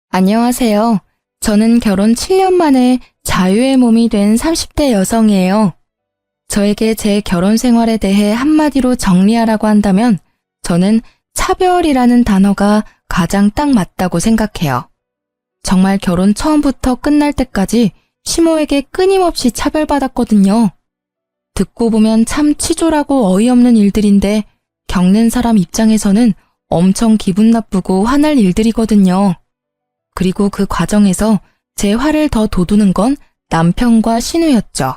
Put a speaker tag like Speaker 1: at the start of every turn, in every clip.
Speaker 1: 안녕하세요. 저는 결혼 7년 만에 자유의 몸이 된 30대 여성이에요. 저에게 제 결혼 생활에 대해 한마디로 정리하라고 한다면 저는 차별이라는 단어가 가장 딱 맞다고 생각해요. 정말 결혼 처음부터 끝날 때까지 시모에게 끊임없이 차별받았거든요. 듣고 보면 참 치졸하고 어이없는 일들인데 겪는 사람 입장에서는 엄청 기분 나쁘고 화날 일들이거든요. 그리고 그 과정에서 제 화를 더 돋우는 건 남편과 신우였죠.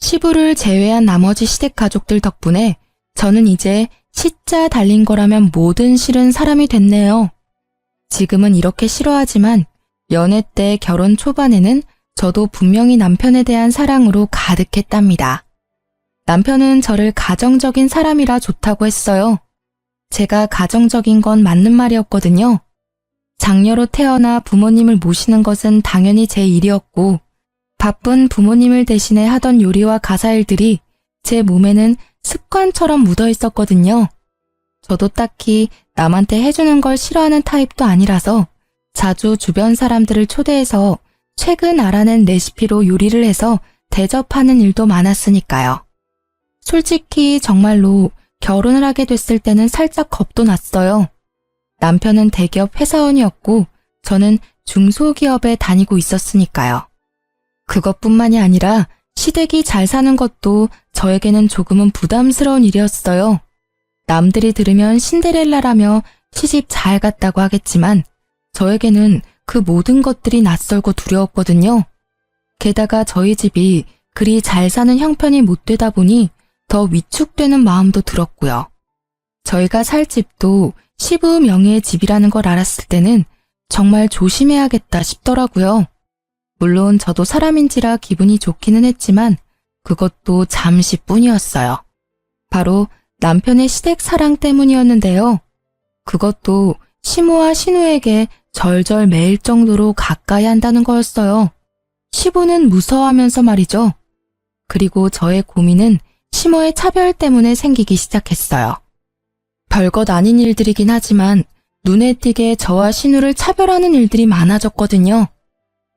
Speaker 1: 시부를 제외한 나머지 시댁 가족들 덕분에 저는 이제 시자 달린 거라면 뭐든 싫은 사람이 됐네요. 지금은 이렇게 싫어하지만 연애 때 결혼 초반에는 저도 분명히 남편에 대한 사랑으로 가득했답니다. 남편은 저를 가정적인 사람이라 좋다고 했어요. 제가 가정적인 건 맞는 말이었거든요. 장녀로 태어나 부모님을 모시는 것은 당연히 제 일이었고 바쁜 부모님을 대신해 하던 요리와 가사일들이 제 몸에는 습관처럼 묻어 있었거든요. 저도 딱히 남한테 해주는 걸 싫어하는 타입도 아니라서 자주 주변 사람들을 초대해서 최근 알아낸 레시피로 요리를 해서 대접하는 일도 많았으니까요. 솔직히 정말로 결혼을 하게 됐을 때는 살짝 겁도 났어요. 남편은 대기업 회사원이었고 저는 중소기업에 다니고 있었으니까요. 그것뿐만이 아니라 시댁이 잘 사는 것도 저에게는 조금은 부담스러운 일이었어요. 남들이 들으면 신데렐라라며 시집 잘 갔다고 하겠지만 저에게는 그 모든 것들이 낯설고 두려웠거든요. 게다가 저희 집이 그리 잘 사는 형편이 못 되다 보니 더 위축되는 마음도 들었고요. 저희가 살 집도 시부 명의의 집이라는 걸 알았을 때는 정말 조심해야겠다 싶더라고요. 물론 저도 사람인지라 기분이 좋기는 했지만 그것도 잠시뿐이었어요. 바로 남편의 시댁 사랑 때문이었는데요. 그것도 시모와 신우에게 절절 매일 정도로 가까이 한다는 거였어요. 시부는 무서워하면서 말이죠. 그리고 저의 고민은 시모의 차별 때문에 생기기 시작했어요. 별것 아닌 일들이긴 하지만 눈에 띄게 저와 신우를 차별하는 일들이 많아졌거든요.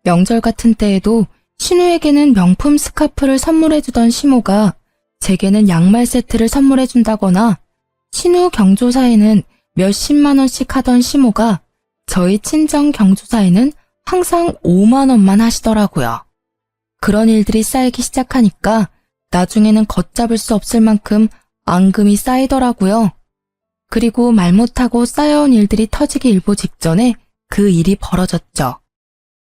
Speaker 1: 명절 같은 때에도 신우에게는 명품 스카프를 선물해주던 시모가 제게는 양말 세트를 선물해준다거나 신우 경조사에는 몇십만 원씩 하던 시모가 저희 친정 경조사에는 항상 5만 원만 하시더라고요. 그런 일들이 쌓이기 시작하니까 나중에는 걷잡을 수 없을 만큼 앙금이 쌓이더라고요. 그리고 말 못하고 쌓여온 일들이 터지기 일보 직전에 그 일이 벌어졌죠.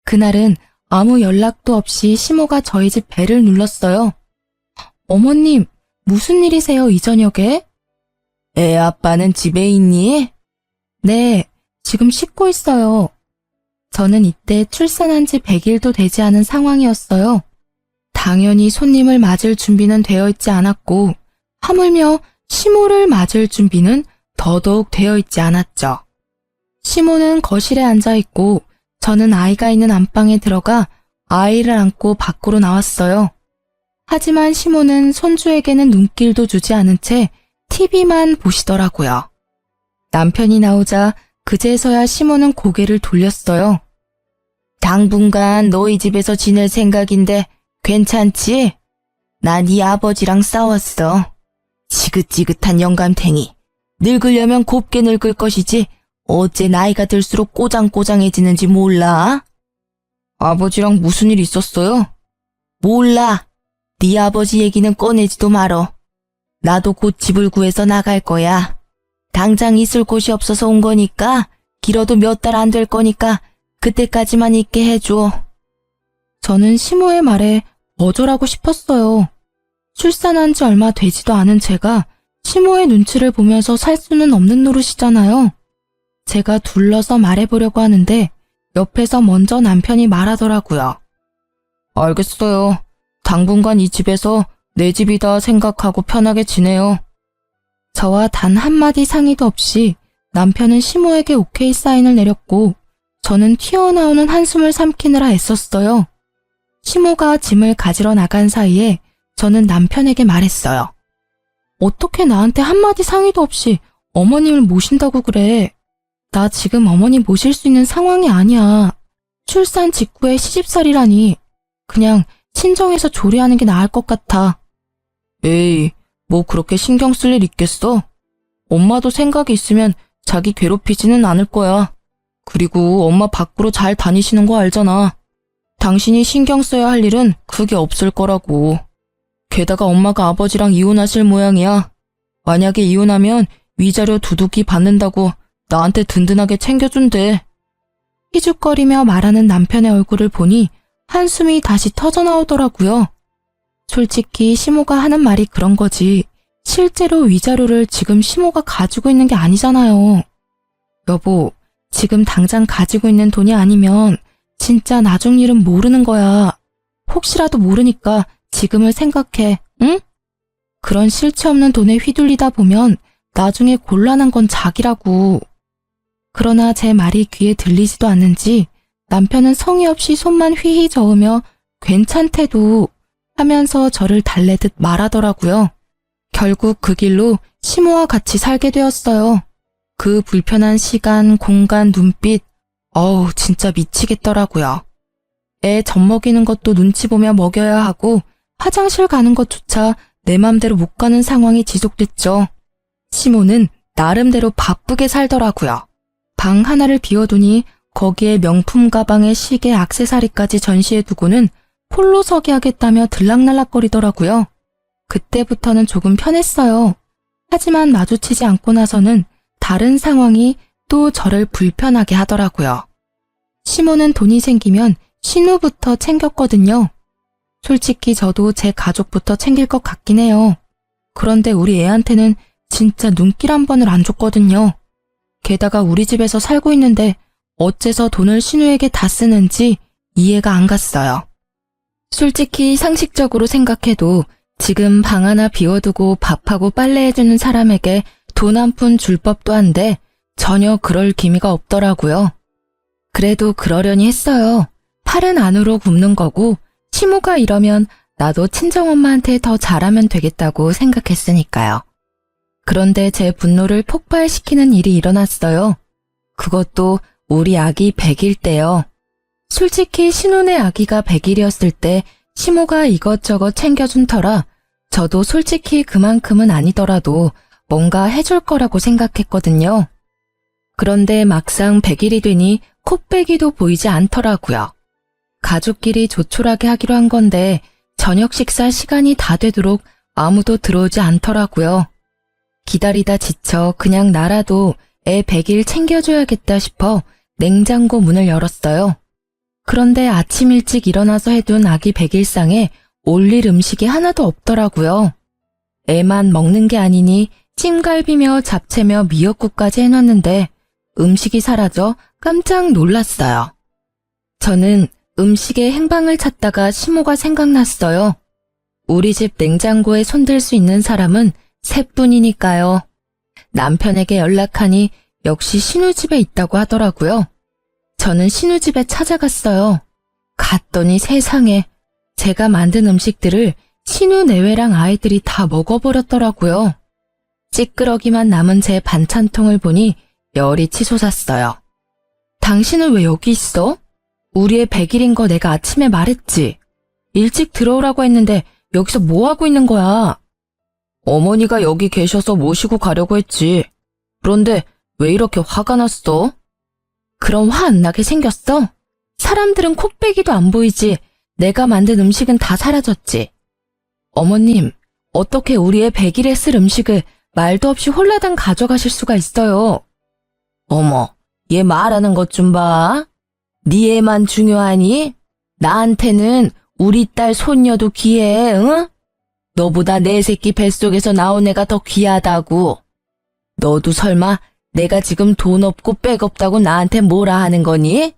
Speaker 1: 그날은 아무 연락도 없이 시모가 저희 집 배를 눌렀어요. 어머님, 무슨 일이세요, 이 저녁에? 애 아빠는 집에 있니? 네, 지금 씻고 있어요. 저는 이때 출산한 지 100일도 되지 않은 상황이었어요. 당연히 손님을 맞을 준비는 되어 있지 않았고 하물며 시모를 맞을 준비는 더더욱 되어 있지 않았죠. 시모는 거실에 앉아있고 저는 아이가 있는 안방에 들어가 아이를 안고 밖으로 나왔어요. 하지만 시모는 손주에게는 눈길도 주지 않은 채 TV만 보시더라고요. 남편이 나오자 그제서야 시모는 고개를 돌렸어요. 당분간 너희 집에서 지낼 생각인데 괜찮지? 나 네 아버지랑 싸웠어. 지긋지긋한 영감탱이. 늙으려면 곱게 늙을 것이지 어째 나이가 들수록 꼬장꼬장해지는지 몰라? 아버지랑 무슨 일 있었어요? 몰라. 네 아버지 얘기는 꺼내지도 말어. 나도 곧 집을 구해서 나갈 거야. 당장 있을 곳이 없어서 온 거니까 길어도 몇 달 안 될 거니까 그때까지만 있게 해줘. 저는 시모의 말에 거절하고 싶었어요. 출산한 지 얼마 되지도 않은 제가 시모의 눈치를 보면서 살 수는 없는 노릇이잖아요. 제가 둘러서 말해보려고 하는데 옆에서 먼저 남편이 말하더라고요. 알겠어요. 당분간 이 집에서 내 집이다 생각하고 편하게 지내요. 저와 단 한마디 상의도 없이 남편은 시모에게 오케이 사인을 내렸고 저는 튀어나오는 한숨을 삼키느라 애썼어요. 시모가 짐을 가지러 나간 사이에 저는 남편에게 말했어요. 어떻게 나한테 한마디 상의도 없이 어머님을 모신다고 그래. 나 지금 어머니 모실 수 있는 상황이 아니야. 출산 직후에 시집살이라니. 그냥 친정에서 조리하는 게 나을 것 같아. 에이, 뭐 그렇게 신경 쓸 일 있겠어? 엄마도 생각이 있으면 자기 괴롭히지는 않을 거야. 그리고 엄마 밖으로 잘 다니시는 거 알잖아. 당신이 신경 써야 할 일은 그게 없을 거라고. 게다가 엄마가 아버지랑 이혼하실 모양이야. 만약에 이혼하면 위자료 두둑이 받는다고 나한테 든든하게 챙겨준대. 희죽거리며 말하는 남편의 얼굴을 보니 한숨이 다시 터져나오더라고요. 솔직히 시모가 하는 말이 그런 거지. 실제로 위자료를 지금 시모가 가지고 있는 게 아니잖아요. 여보, 지금 당장 가지고 있는 돈이 아니면 진짜 나중 일은 모르는 거야. 혹시라도 모르니까 지금을 생각해, 응? 그런 실체 없는 돈에 휘둘리다 보면 나중에 곤란한 건 자기라고. 그러나 제 말이 귀에 들리지도 않는지 남편은 성의 없이 손만 휘휘 저으며 괜찮대도 하면서 저를 달래듯 말하더라고요. 결국 그 길로 시모와 같이 살게 되었어요. 그 불편한 시간, 공간, 눈빛, 어우 진짜 미치겠더라고요. 애 젖먹이는 것도 눈치 보며 먹여야 하고 화장실 가는 것조차 내 맘대로 못 가는 상황이 지속됐죠. 시모는 나름대로 바쁘게 살더라고요. 방 하나를 비워두니 거기에 명품 가방에 시계, 액세서리까지 전시해두고는 홀로 서게 하겠다며 들락날락거리더라고요. 그때부터는 조금 편했어요. 하지만 마주치지 않고 나서는 다른 상황이 또 저를 불편하게 하더라고요. 시모는 돈이 생기면 신우부터 챙겼거든요. 솔직히 저도 제 가족부터 챙길 것 같긴 해요. 그런데 우리 애한테는 진짜 눈길 한 번을 안 줬거든요. 게다가 우리 집에서 살고 있는데 어째서 돈을 신우에게 다 쓰는지 이해가 안 갔어요. 솔직히 상식적으로 생각해도 지금 방 하나 비워두고 밥하고 빨래해주는 사람에게 돈 한 푼 줄 법도 한데 전혀 그럴 기미가 없더라고요. 그래도 그러려니 했어요. 팔은 안으로 굽는 거고 시모가 이러면 나도 친정엄마한테 더 잘하면 되겠다고 생각했으니까요. 그런데 제 분노를 폭발시키는 일이 일어났어요. 그것도 우리 아기 100일 때요. 솔직히 신혼의 아기가 100일이었을 때 시모가 이것저것 챙겨준 터라 저도 솔직히 그만큼은 아니더라도 뭔가 해줄 거라고 생각했거든요. 그런데 막상 100일이 되니 콧배기도 보이지 않더라고요. 가족끼리 조촐하게 하기로 한 건데 저녁 식사 시간이 다 되도록 아무도 들어오지 않더라고요. 기다리다 지쳐 그냥 나라도 애 100일 챙겨줘야겠다 싶어 냉장고 문을 열었어요. 그런데 아침 일찍 일어나서 해둔 아기 100일상에 올릴 음식이 하나도 없더라고요. 애만 먹는 게 아니니 찜갈비며 잡채며 미역국까지 해놨는데 음식이 사라져 깜짝 놀랐어요. 저는 음식의 행방을 찾다가 시모가 생각났어요. 우리 집 냉장고에 손댈 수 있는 사람은 셋뿐이니까요. 남편에게 연락하니 역시 신우집에 있다고 하더라고요. 저는 신우집에 찾아갔어요. 갔더니 세상에 제가 만든 음식들을 신우 내외랑 아이들이 다 먹어버렸더라고요. 찌끄러기만 남은 제 반찬통을 보니 열이 치솟았어요. 당신은 왜 여기 있어? 우리 애 100일인 거 내가 아침에 말했지. 일찍 들어오라고 했는데 여기서 뭐 하고 있는 거야? 어머니가 여기 계셔서 모시고 가려고 했지. 그런데 왜 이렇게 화가 났어? 그럼 화 안 나게 생겼어? 사람들은 콧배기도 안 보이지. 내가 만든 음식은 다 사라졌지. 어머님, 어떻게 우리 애 100일에 쓸 음식을 말도 없이 홀라당 가져가실 수가 있어요? 어머, 얘 말하는 것 좀 봐. 네 애만 중요하니? 나한테는 우리 딸 손녀도 귀해, 응? 너보다 내 새끼 뱃속에서 나온 애가 더 귀하다고. 너도 설마 내가 지금 돈 없고 백 없다고 나한테 뭐라 하는 거니?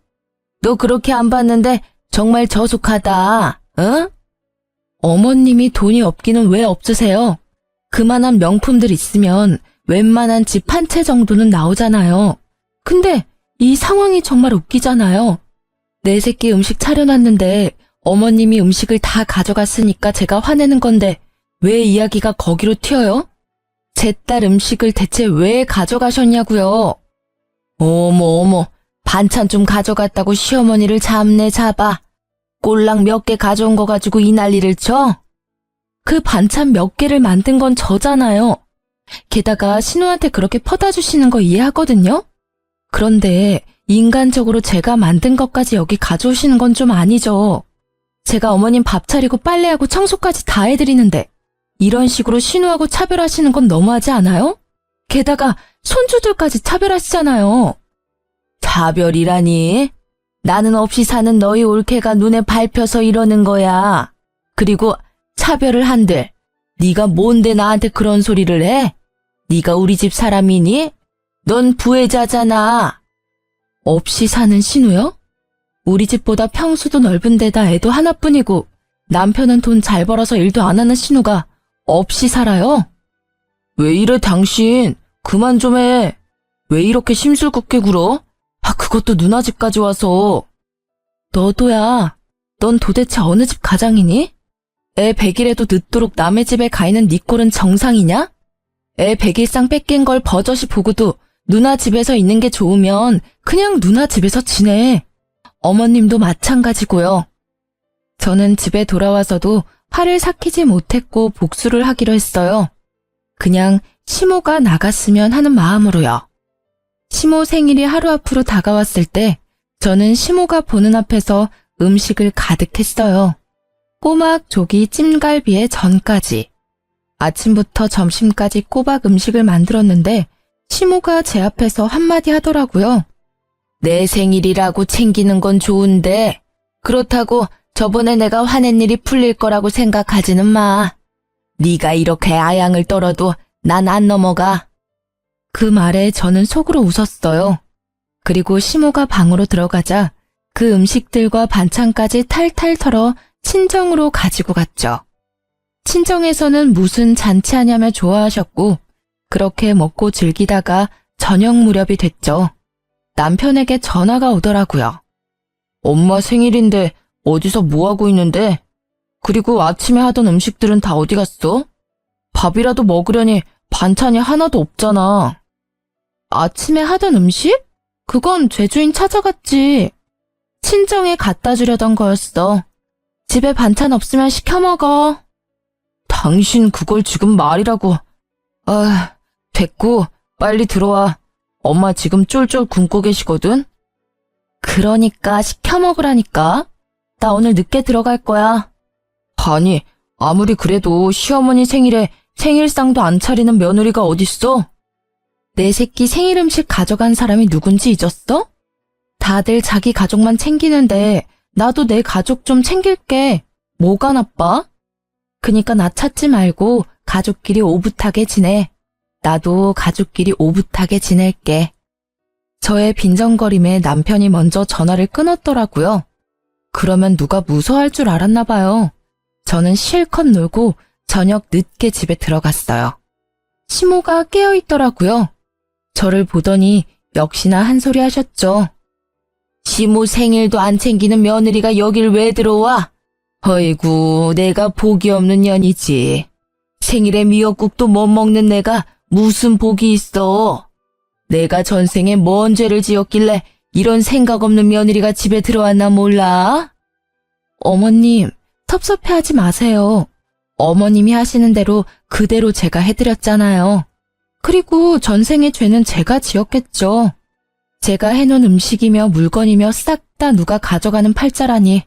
Speaker 1: 너 그렇게 안 봤는데 정말 저속하다, 응? 어머님이 돈이 없기는 왜 없으세요? 그만한 명품들 있으면 웬만한 집 한 채 정도는 나오잖아요. 근데 이 상황이 정말 웃기잖아요. 내 새끼 음식 차려놨는데 어머님이 음식을 다 가져갔으니까 제가 화내는 건데 왜 이야기가 거기로 튀어요? 제 딸 음식을 대체 왜 가져가셨냐고요? 어머, 반찬 좀 가져갔다고 시어머니를 잡네 잡아. 꼴랑 몇 개 가져온 거 가지고 이 난리를 쳐? 그 반찬 몇 개를 만든 건 저잖아요. 게다가 신우한테 그렇게 퍼다 주시는 거 이해하거든요? 그런데 인간적으로 제가 만든 것까지 여기 가져오시는 건 좀 아니죠. 제가 어머님 밥 차리고 빨래하고 청소까지 다 해드리는데 이런 식으로 신우하고 차별하시는 건 너무하지 않아요? 게다가 손주들까지 차별하시잖아요. 차별이라니? 나는 없이 사는 너희 올케가 눈에 밟혀서 이러는 거야. 그리고 차별을 한들 네가 뭔데 나한테 그런 소리를 해? 네가 우리 집 사람이니? 넌 부혜자잖아. 없이 사는 신우요? 우리 집보다 평수도 넓은 데다 애도 하나뿐이고 남편은 돈 잘 벌어서 일도 안 하는 신우가 없이 살아요? 왜 이래 당신? 그만 좀 해. 왜 이렇게 심술궂게 굴어? 그것도 누나 집까지 와서. 너도야. 넌 도대체 어느 집 가장이니? 애 100일에도 늦도록 남의 집에 가 있는 네 꼴은 정상이냐? 애 100일상 뺏긴 걸 버젓이 보고도 누나 집에서 있는 게 좋으면 그냥 누나 집에서 지내. 어머님도 마찬가지고요. 저는 집에 돌아와서도 화를 삭히지 못했고 복수를 하기로 했어요. 그냥 시모가 나갔으면 하는 마음으로요. 시모 생일이 하루 앞으로 다가왔을 때 저는 시모가 보는 앞에서 음식을 가득 했어요. 꼬막, 조기, 찜갈비에 전까지. 아침부터 점심까지 꼬박 음식을 만들었는데 시모가 제 앞에서 한마디 하더라고요. 내 생일이라고 챙기는 건 좋은데 그렇다고 저번에 내가 화낸 일이 풀릴 거라고 생각하지는 마. 네가 이렇게 아양을 떨어도 난 안 넘어가. 그 말에 저는 속으로 웃었어요. 그리고 시모가 방으로 들어가자 그 음식들과 반찬까지 탈탈 털어 친정으로 가지고 갔죠. 친정에서는 무슨 잔치하냐며 좋아하셨고 그렇게 먹고 즐기다가 저녁 무렵이 됐죠. 남편에게 전화가 오더라고요. 엄마 생일인데 어디서 뭐하고 있는데? 그리고 아침에 하던 음식들은 다 어디 갔어? 밥이라도 먹으려니 반찬이 하나도 없잖아. 아침에 하던 음식? 그건 죄주인 찾아갔지. 친정에 갖다 주려던 거였어. 집에 반찬 없으면 시켜 먹어. 당신 그걸 지금 말이라고. 됐고 빨리 들어와. 엄마 지금 쫄쫄 굶고 계시거든. 그러니까 시켜 먹으라니까. 나 오늘 늦게 들어갈 거야. 아니, 아무리 그래도 시어머니 생일에 생일상도 안 차리는 며느리가 어딨어? 내 새끼 생일 음식 가져간 사람이 누군지 잊었어? 다들 자기 가족만 챙기는데 나도 내 가족 좀 챙길게. 뭐가 나빠? 그니까 나 찾지 말고 가족끼리 오붓하게 지내. 나도 가족끼리 오붓하게 지낼게. 저의 빈정거림에 남편이 먼저 전화를 끊었더라고요. 그러면 누가 무서워할 줄 알았나 봐요. 저는 실컷 놀고 저녁 늦게 집에 들어갔어요. 시모가 깨어있더라고요. 저를 보더니 역시나 한 소리 하셨죠. 시모 생일도 안 챙기는 며느리가 여길 왜 들어와? 어이구, 내가 복이 없는 년이지. 생일에 미역국도 못 먹는 내가 무슨 복이 있어. 내가 전생에 뭔 죄를 지었길래 이런 생각 없는 며느리가 집에 들어왔나 몰라? 어머님, 섭섭해하지 마세요. 어머님이 하시는 대로 그대로 제가 해드렸잖아요. 그리고 전생의 죄는 제가 지었겠죠. 제가 해놓은 음식이며 물건이며 싹 다 누가 가져가는 팔자라니.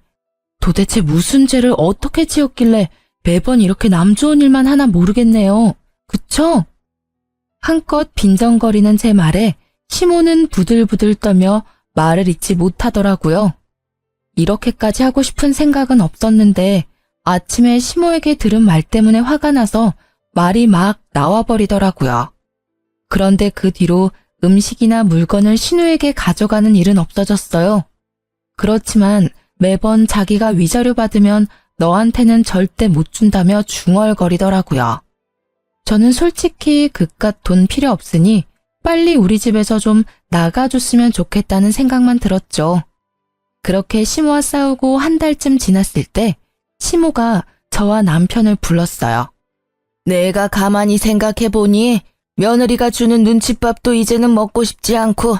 Speaker 1: 도대체 무슨 죄를 어떻게 지었길래 매번 이렇게 남 좋은 일만 하나 모르겠네요. 그쵸? 한껏 빈정거리는 제 말에 시모는 부들부들 떨며 말을 잇지 못하더라고요. 이렇게까지 하고 싶은 생각은 없었는데 아침에 시모에게 들은 말 때문에 화가 나서 말이 막 나와버리더라고요. 그런데 그 뒤로 음식이나 물건을 신우에게 가져가는 일은 없어졌어요. 그렇지만 매번 자기가 위자료 받으면 너한테는 절대 못 준다며 중얼거리더라고요. 저는 솔직히 그깟 돈 필요 없으니 빨리 우리 집에서 좀 나가줬으면 좋겠다는 생각만 들었죠. 그렇게 시모와 싸우고 한 달쯤 지났을 때 시모가 저와 남편을 불렀어요. 내가 가만히 생각해보니 며느리가 주는 눈칫밥도 이제는 먹고 싶지 않고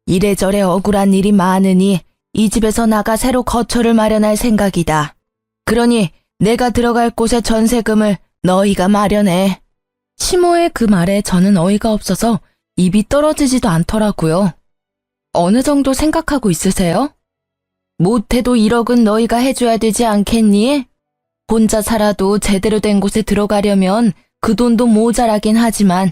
Speaker 1: 이래저래 억울한 일이 많으니 이 집에서 나가 새로 거처를 마련할 생각이다. 그러니 내가 들어갈 곳의 전세금을 너희가 마련해. 시모의 그 말에 저는 어이가 없어서 입이 떨어지지도 않더라고요. 어느 정도 생각하고 있으세요? 못해도 1억은 너희가 해줘야 되지 않겠니? 혼자 살아도 제대로 된 곳에 들어가려면 그 돈도 모자라긴 하지만.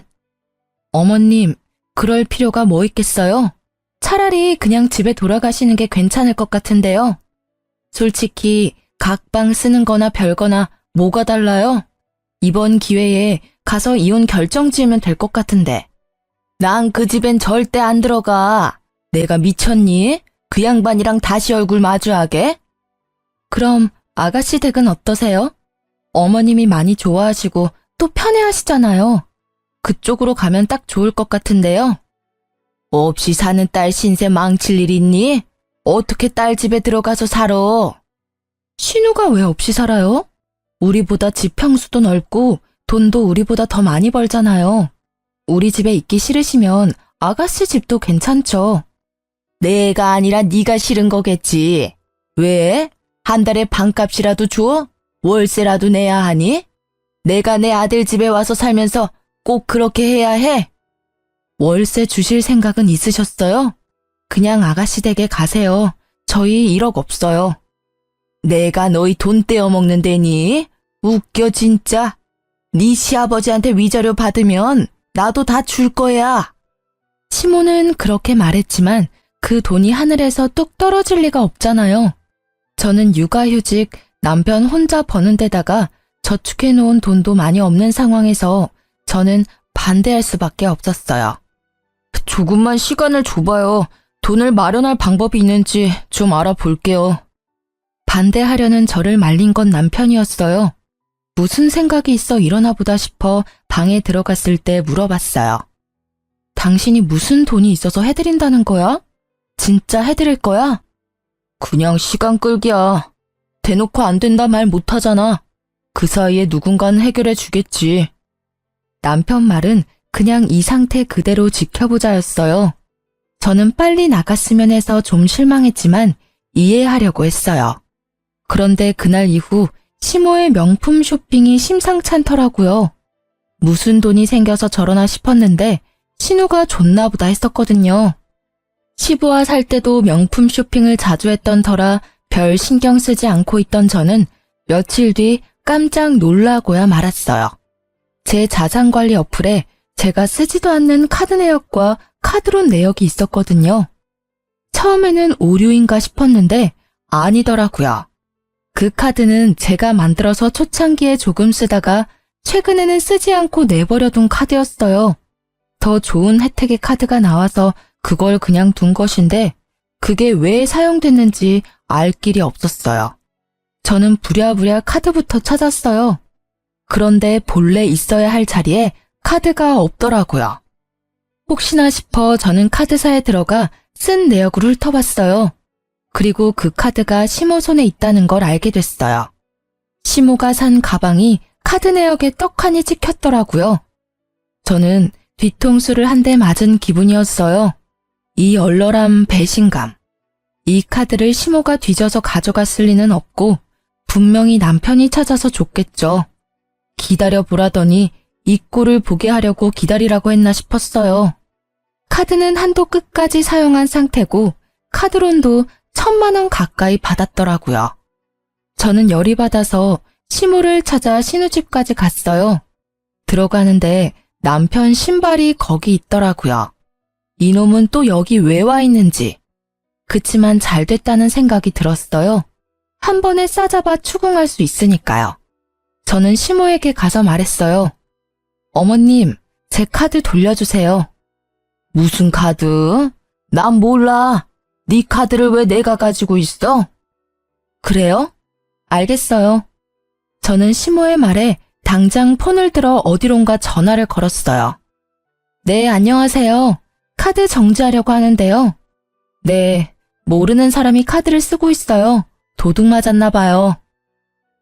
Speaker 1: 어머님, 그럴 필요가 뭐 있겠어요? 차라리 그냥 집에 돌아가시는 게 괜찮을 것 같은데요. 솔직히 각 방 쓰는 거나 별거나 뭐가 달라요? 이번 기회에 가서 이혼 결정 지으면 될 것 같은데. 난 그 집엔 절대 안 들어가. 내가 미쳤니? 그 양반이랑 다시 얼굴 마주하게? 그럼 아가씨 댁은 어떠세요? 어머님이 많이 좋아하시고 또 편해하시잖아요. 그쪽으로 가면 딱 좋을 것 같은데요. 없이 사는 딸 신세 망칠 일 있니? 어떻게 딸 집에 들어가서 살아? 신우가 왜 없이 살아요? 우리보다 집 평수도 넓고 돈도 우리보다 더 많이 벌잖아요. 우리 집에 있기 싫으시면 아가씨 집도 괜찮죠. 내가 아니라 네가 싫은 거겠지. 왜? 한 달에 방값이라도 줘? 월세라도 내야 하니? 내가 내 아들 집에 와서 살면서 꼭 그렇게 해야 해? 월세 주실 생각은 있으셨어요? 그냥 아가씨 댁에 가세요. 저희 1억 없어요. 내가 너희 돈 떼어먹는 데니? 웃겨 진짜. 네 시아버지한테 위자료 받으면 나도 다 줄 거야. 시모는 그렇게 말했지만 그 돈이 하늘에서 뚝 떨어질 리가 없잖아요. 저는 육아휴직, 남편 혼자 버는 데다가 저축해놓은 돈도 많이 없는 상황에서 저는 반대할 수밖에 없었어요. 조금만 시간을 줘봐요. 돈을 마련할 방법이 있는지 좀 알아볼게요. 반대하려는 저를 말린 건 남편이었어요. 무슨 생각이 있어 이러나 보다 싶어 방에 들어갔을 때 물어봤어요. 당신이 무슨 돈이 있어서 해드린다는 거야? 진짜 해드릴 거야? 그냥 시간 끌기야. 대놓고 안 된다 말 못하잖아. 그 사이에 누군가는 해결해 주겠지. 남편 말은 그냥 이 상태 그대로 지켜보자였어요. 저는 빨리 나갔으면 해서 좀 실망했지만 이해하려고 했어요. 그런데 그날 이후 시모의 명품 쇼핑이 심상찮더라고요. 무슨 돈이 생겨서 저러나 싶었는데 신우가 좋나 보다 했었거든요. 시부와 살 때도 명품 쇼핑을 자주 했던 터라 별 신경 쓰지 않고 있던 저는 며칠 뒤 깜짝 놀라고야 말았어요. 제 자산관리 어플에 제가 쓰지도 않는 카드 내역과 카드론 내역이 있었거든요. 처음에는 오류인가 싶었는데 아니더라고요. 그 카드는 제가 만들어서 초창기에 조금 쓰다가 최근에는 쓰지 않고 내버려둔 카드였어요. 더 좋은 혜택의 카드가 나와서 그걸 그냥 둔 것인데 그게 왜 사용됐는지 알 길이 없었어요. 저는 부랴부랴 카드부터 찾았어요. 그런데 본래 있어야 할 자리에 카드가 없더라고요. 혹시나 싶어 저는 카드사에 들어가 쓴 내역을 훑어봤어요. 그리고 그 카드가 시모 손에 있다는 걸 알게 됐어요. 시모가 산 가방이 카드 내역에 떡하니 찍혔더라고요. 저는 뒤통수를 한 대 맞은 기분이었어요. 이 얼얼한 배신감. 이 카드를 시모가 뒤져서 가져갔을 리는 없고 분명히 남편이 찾아서 줬겠죠. 기다려보라더니 이 꼴을 보게 하려고 기다리라고 했나 싶었어요. 카드는 한도 끝까지 사용한 상태고 카드론도 1,000만 원 가까이 받았더라고요. 저는 열이 받아서 시모를 찾아 신우집까지 갔어요. 들어가는데 남편 신발이 거기 있더라고요. 이놈은 또 여기 왜 와 있는지. 그치만 잘 됐다는 생각이 들었어요. 한 번에 싸잡아 추궁할 수 있으니까요. 저는 시모에게 가서 말했어요. 어머님, 제 카드 돌려주세요. 무슨 카드? 난 몰라. 네 카드를 왜 내가 가지고 있어? 그래요? 알겠어요. 저는 시모의 말에 당장 폰을 들어 어디론가 전화를 걸었어요. 네, 안녕하세요. 카드 정지하려고 하는데요. 네, 모르는 사람이 카드를 쓰고 있어요. 도둑 맞았나 봐요.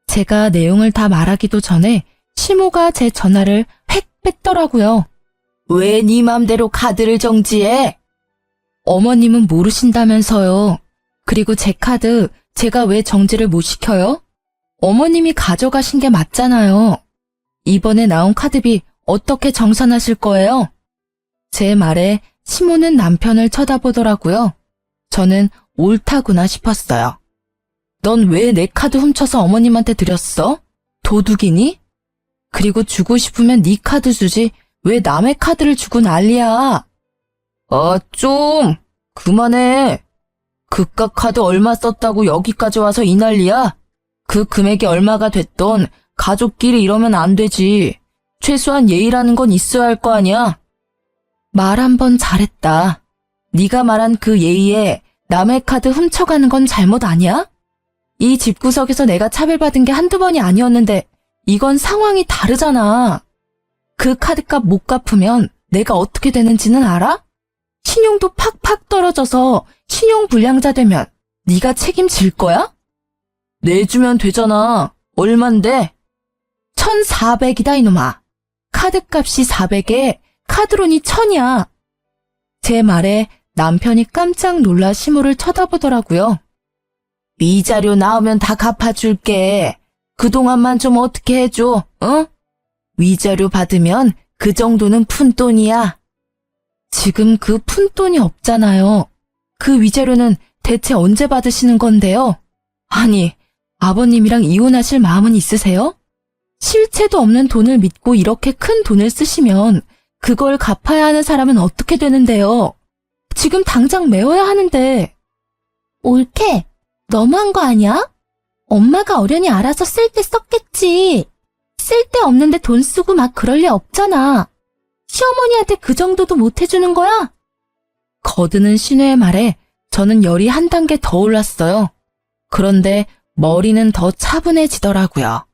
Speaker 1: 제가 내용을 다 말하기도 전에 시모가 제 전화를 획 뺐더라고요. 왜 네 맘대로 카드를 정지해? 어머님은 모르신다면서요. 그리고 제 카드 제가 왜 정지를 못 시켜요? 어머님이 가져가신 게 맞잖아요. 이번에 나온 카드비 어떻게 정산하실 거예요? 제 말에 시모는 남편을 쳐다보더라고요. 저는 옳다구나 싶었어요. 넌 왜 내 카드 훔쳐서 어머님한테 드렸어? 도둑이니? 그리고 주고 싶으면 네 카드 주지 왜 남의 카드를 주고 난리야? 좀 그만해. 그깟 카드 얼마 썼다고 여기까지 와서 이 난리야? 그 금액이 얼마가 됐던 가족끼리 이러면 안 되지. 최소한 예의라는 건 있어야 할 거 아니야? 말 한 번 잘했다. 네가 말한 그 예의에 남의 카드 훔쳐가는 건 잘못 아니야? 이 집구석에서 내가 차별받은 게 한두 번이 아니었는데 이건 상황이 다르잖아. 그 카드값 못 갚으면 내가 어떻게 되는지는 알아? 신용도 팍팍 떨어져서 신용불량자 되면 네가 책임질 거야? 내주면 되잖아. 얼만데? 1,400이다 이놈아. 카드값이 400에 카드론이 1,000이야. 제 말에 남편이 깜짝 놀라 시모를 쳐다보더라고요. 위자료 나오면 다 갚아줄게. 그동안만 좀 어떻게 해줘, 어? 위자료 받으면 그 정도는 푼돈이야. 지금 그 푼돈이 없잖아요. 그 위자료는 대체 언제 받으시는 건데요? 아니, 아버님이랑 이혼하실 마음은 있으세요? 실체도 없는 돈을 믿고 이렇게 큰 돈을 쓰시면 그걸 갚아야 하는 사람은 어떻게 되는데요? 지금 당장 메워야 하는데. 옳게, 너무한 거 아니야? 엄마가 어련히 알아서 쓸 때 썼겠지. 쓸 데 없는데 돈 쓰고 막 그럴 리 없잖아. 시어머니한테 그 정도도 못 해주는 거야? 거드는 시누의 말에 저는 열이 한 단계 더 올랐어요. 그런데 머리는 더 차분해지더라고요.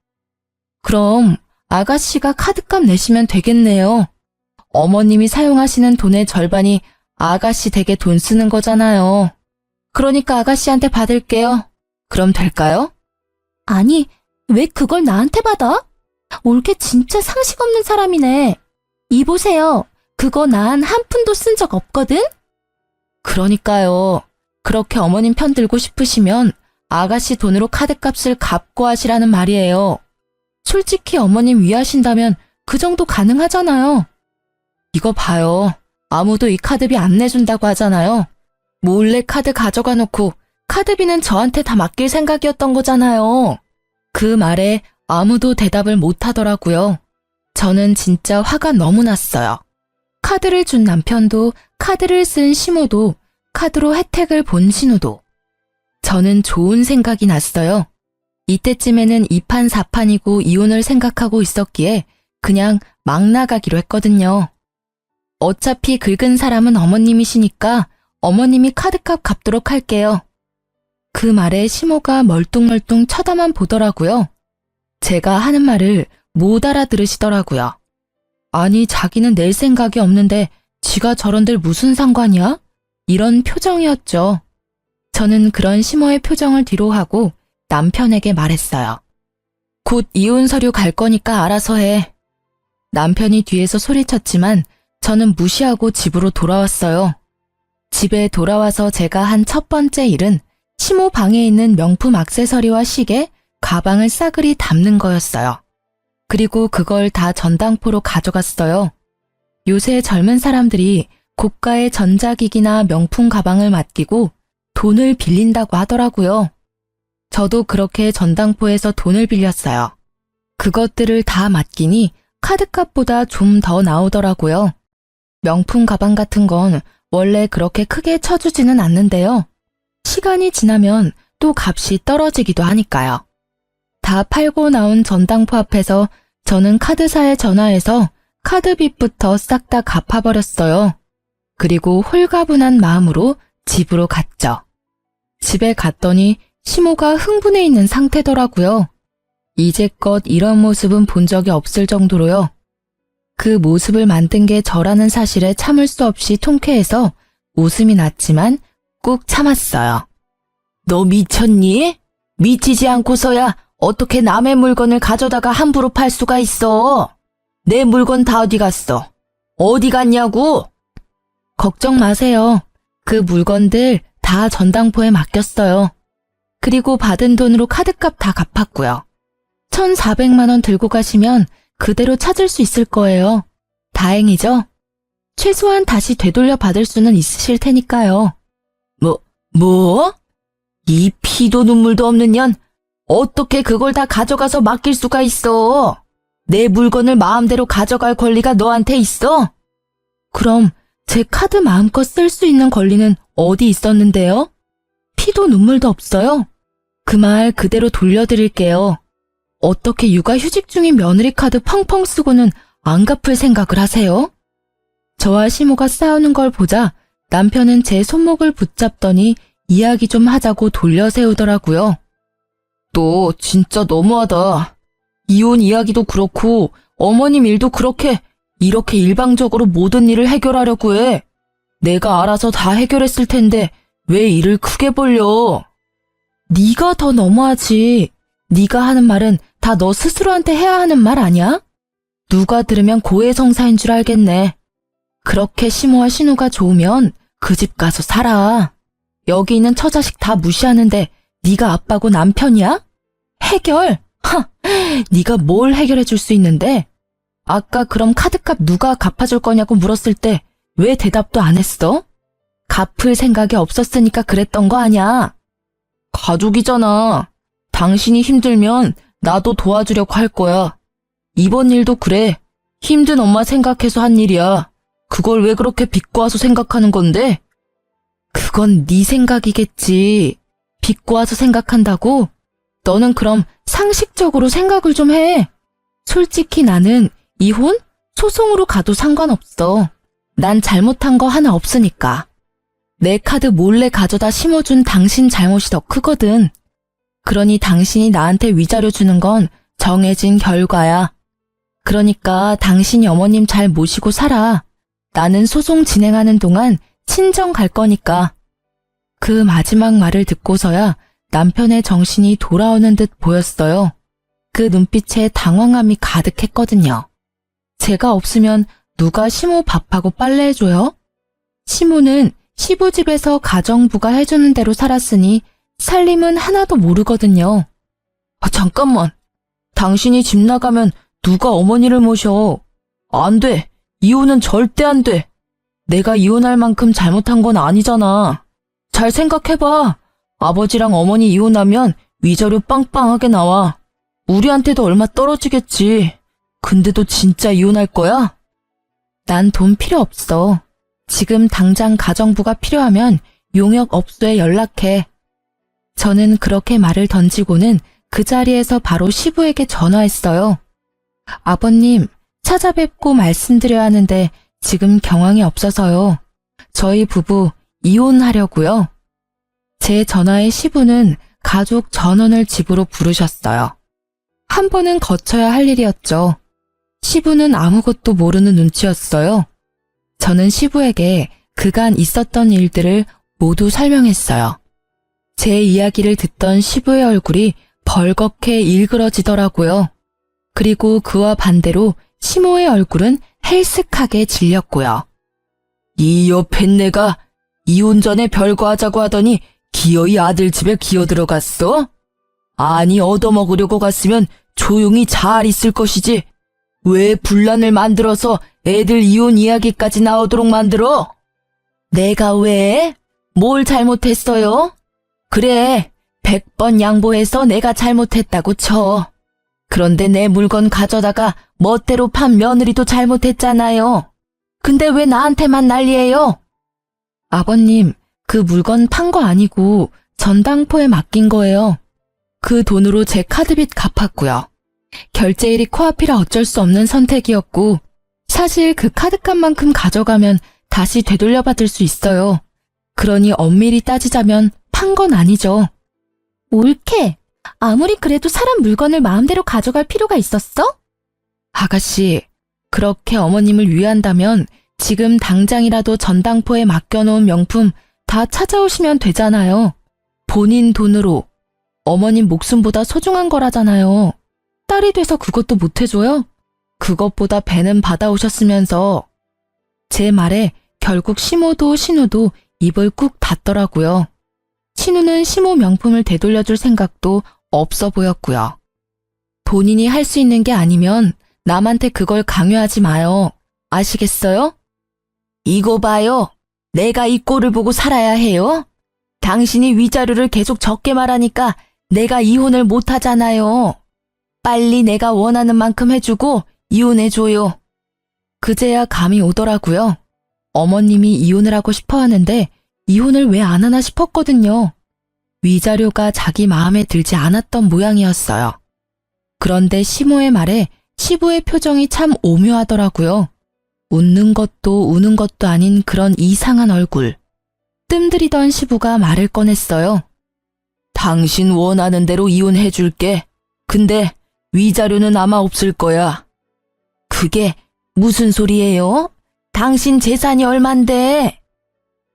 Speaker 1: 그럼 아가씨가 카드값 내시면 되겠네요. 어머님이 사용하시는 돈의 절반이 아가씨 댁에 돈 쓰는 거잖아요. 그러니까 아가씨한테 받을게요. 그럼 될까요? 아니, 왜 그걸 나한테 받아? 올케 진짜 상식 없는 사람이네. 이보세요. 그거 난 한 푼도 쓴 적 없거든? 그러니까요. 그렇게 어머님 편 들고 싶으시면 아가씨 돈으로 카드값을 갚고 하시라는 말이에요. 솔직히 어머님 위하신다면 그 정도 가능하잖아요. 이거 봐요. 아무도 이 카드비 안 내준다고 하잖아요. 몰래 카드 가져가 놓고 카드비는 저한테 다 맡길 생각이었던 거잖아요. 그 말에 아무도 대답을 못 하더라고요. 저는 진짜 화가 너무 났어요. 카드를 준 남편도, 카드를 쓴 시모도, 카드로 혜택을 본 신우도. 저는 좋은 생각이 났어요. 이때쯤에는 2판 4판이고 이혼을 생각하고 있었기에 그냥 막 나가기로 했거든요. 어차피 긁은 사람은 어머님이시니까 어머님이 카드값 갚도록 할게요. 그 말에 시모가 멀뚱멀뚱 쳐다만 보더라고요. 제가 하는 말을 못 알아들으시더라고요. 아니, 자기는 낼 생각이 없는데 지가 저런들 무슨 상관이야? 이런 표정이었죠. 저는 그런 시모의 표정을 뒤로하고 남편에게 말했어요. 곧 이혼 서류 갈 거니까 알아서 해. 남편이 뒤에서 소리쳤지만 저는 무시하고 집으로 돌아왔어요. 집에 돌아와서 제가 한 첫 번째 일은 시모 방에 있는 명품 액세서리와 시계, 가방을 싸그리 담는 거였어요. 그리고 그걸 다 전당포로 가져갔어요. 요새 젊은 사람들이 고가의 전자기기나 명품 가방을 맡기고 돈을 빌린다고 하더라고요. 저도 그렇게 전당포에서 돈을 빌렸어요. 그것들을 다 맡기니 카드값보다 좀 더 나오더라고요. 명품 가방 같은 건 원래 그렇게 크게 쳐주지는 않는데요. 시간이 지나면 또 값이 떨어지기도 하니까요. 다 팔고 나온 전당포 앞에서 저는 카드사에 전화해서 카드빚부터 싹 다 갚아버렸어요. 그리고 홀가분한 마음으로 집으로 갔죠. 집에 갔더니 시모가 흥분해 있는 상태더라고요. 이제껏 이런 모습은 본 적이 없을 정도로요. 그 모습을 만든 게 저라는 사실에 참을 수 없이 통쾌해서 웃음이 났지만 꾹 참았어요. 너 미쳤니? 미치지 않고서야 어떻게 남의 물건을 가져다가 함부로 팔 수가 있어? 내 물건 다 어디 갔어? 어디 갔냐고? 걱정 마세요. 그 물건들 다 전당포에 맡겼어요. 그리고 받은 돈으로 카드값 다 갚았고요. 1,400만 원 들고 가시면 그대로 찾을 수 있을 거예요. 다행이죠? 최소한 다시 되돌려 받을 수는 있으실 테니까요. 뭐? 이 피도 눈물도 없는 년, 어떻게 그걸 다 가져가서 맡길 수가 있어? 내 물건을 마음대로 가져갈 권리가 너한테 있어? 그럼 제 카드 마음껏 쓸 수 있는 권리는 어디 있었는데요? 피도 눈물도 없어요. 그 말 그대로 돌려드릴게요. 어떻게 육아휴직 중인 며느리 카드 펑펑 쓰고는 안 갚을 생각을 하세요? 저와 시모가 싸우는 걸 보자 남편은 제 손목을 붙잡더니 이야기 좀 하자고 돌려세우더라고요. 너 진짜 너무하다. 이혼 이야기도 그렇고 어머님 일도 이렇게 일방적으로 모든 일을 해결하려고 해. 내가 알아서 다 해결했을 텐데 왜 일을 크게 벌려? 네가 더 너무하지. 네가 하는 말은 다 너 스스로한테 해야 하는 말 아니야? 누가 들으면 고해성사인 줄 알겠네. 그렇게 시모와 신우가 좋으면 그 집 가서 살아. 여기 있는 처자식 다 무시하는데 네가 아빠고 남편이야? 해결? 네가 뭘 해결해 줄 수 있는데? 아까 그럼 카드값 누가 갚아줄 거냐고 물었을 때 왜 대답도 안 했어? 갚을 생각이 없었으니까 그랬던 거 아냐? 가족이잖아. 당신이 힘들면 나도 도와주려고 할 거야. 이번 일도 그래. 힘든 엄마 생각해서 한 일이야. 그걸 왜 그렇게 비꼬아서 생각하는 건데? 그건 네 생각이겠지. 비꼬아서 생각한다고? 너는 그럼 상식적으로 생각을 좀 해. 솔직히 나는 이혼? 소송으로 가도 상관없어. 난 잘못한 거 하나 없으니까. 내 카드 몰래 가져다 심어준 당신 잘못이 더 크거든. 그러니 당신이 나한테 위자료 주는 건 정해진 결과야. 그러니까 당신이 어머님 잘 모시고 살아. 나는 소송 진행하는 동안 친정 갈 거니까. 그 마지막 말을 듣고서야 남편의 정신이 돌아오는 듯 보였어요. 그 눈빛에 당황함이 가득했거든요. 제가 없으면 누가 시모 밥하고 빨래해줘요? 시모는 시부집에서 가정부가 해주는 대로 살았으니 살림은 하나도 모르거든요. 잠깐만. 당신이 집 나가면 누가 어머니를 모셔? 안 돼. 이혼은 절대 안 돼. 내가 이혼할 만큼 잘못한 건 아니잖아. 잘 생각해봐. 아버지랑 어머니 이혼하면 위자료 빵빵하게 나와. 우리한테도 얼마 떨어지겠지. 근데도 진짜 이혼할 거야? 난 돈 필요 없어. 지금 당장 가정부가 필요하면 용역업소에 연락해. 저는 그렇게 말을 던지고는 그 자리에서 바로 시부에게 전화했어요. 아버님, 찾아뵙고 말씀드려야 하는데 지금 경황이 없어서요. 저희 부부 이혼하려고요. 제 전화에 시부는 가족 전원을 집으로 부르셨어요. 한 번은 거쳐야 할 일이었죠. 시부는 아무것도 모르는 눈치였어요. 저는 시부에게 그간 있었던 일들을 모두 설명했어요. 제 이야기를 듣던 시부의 얼굴이 벌겋게 일그러지더라고요. 그리고 그와 반대로 시모의 얼굴은 헬쓱하게 질렸고요. 이 옆에 내가 이혼 전에 별거 하자고 하더니 기어이 아들 집에 기어들어갔어? 아니 얻어먹으려고 갔으면 조용히 잘 있을 것이지. 왜 분란을 만들어서 애들 이혼 이야기까지 나오도록 만들어? 내가 왜? 뭘 잘못했어요? 그래, 100번 양보해서 내가 잘못했다고 쳐. 그런데 내 물건 가져다가 멋대로 판 며느리도 잘못했잖아요. 근데 왜 나한테만 난리예요? 아버님, 그 물건 판 거 아니고 전당포에 맡긴 거예요. 그 돈으로 제 카드빚 갚았고요. 결제일이 코앞이라 어쩔 수 없는 선택이었고 사실 그 카드값만큼 가져가면 다시 되돌려받을 수 있어요. 그러니 엄밀히 따지자면 판 건 아니죠. 옳게. 아무리 그래도 사람 물건을 마음대로 가져갈 필요가 있었어? 아가씨, 그렇게 어머님을 위한다면 지금 당장이라도 전당포에 맡겨놓은 명품 다 찾아오시면 되잖아요. 본인 돈으로. 어머님 목숨보다 소중한 거라잖아요. 딸이 돼서 그것도 못해줘요? 그것보다 배는 받아오셨으면서. 제 말에 결국 시모도 신우도 입을 꾹 닫더라고요. 신우는 시모 명품을 되돌려줄 생각도 없어 보였고요. 본인이 할 수 있는 게 아니면 남한테 그걸 강요하지 마요. 아시겠어요? 이거 봐요. 내가 이 꼴을 보고 살아야 해요? 당신이 위자료를 계속 적게 말하니까 내가 이혼을 못 하잖아요. 빨리 내가 원하는 만큼 해주고 이혼해줘요. 그제야 감이 오더라고요. 어머님이 이혼을 하고 싶어 하는데 이혼을 왜 안 하나 싶었거든요. 위자료가 자기 마음에 들지 않았던 모양이었어요. 그런데 시모의 말에 시부의 표정이 참 오묘하더라고요. 웃는 것도 우는 것도 아닌 그런 이상한 얼굴. 뜸들이던 시부가 말을 꺼냈어요. 당신 원하는 대로 이혼해줄게. 근데 위자료는 아마 없을 거야. 그게 무슨 소리예요? 당신 재산이 얼만데?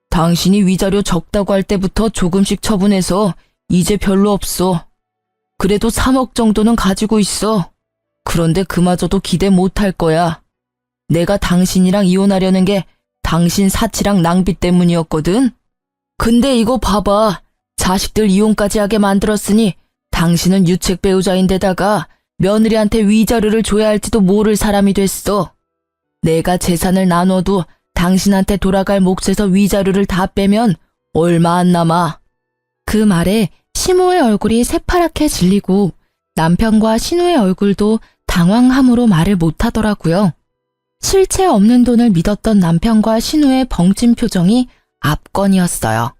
Speaker 1: 당신이 위자료 적다고 할 때부터 조금씩 처분해서 이제 별로 없어. 그래도 3억 정도는 가지고 있어. 그런데 그마저도 기대 못할 거야. 내가 당신이랑 이혼하려는 게 당신 사치랑 낭비 때문이었거든. 근데 이거 봐봐. 자식들 이혼까지 하게 만들었으니 당신은 유책 배우자인데다가 며느리한테 위자료를 줘야 할지도 모를 사람이 됐어. 내가 재산을 나눠도 당신한테 돌아갈 몫에서 위자료를 다 빼면 얼마 안 남아. 그 말에 시모의 얼굴이 새파랗게 질리고 남편과 신우의 얼굴도 당황함으로 말을 못하더라고요. 실체 없는 돈을 믿었던 남편과 신우의 벙찐 표정이 압권이었어요.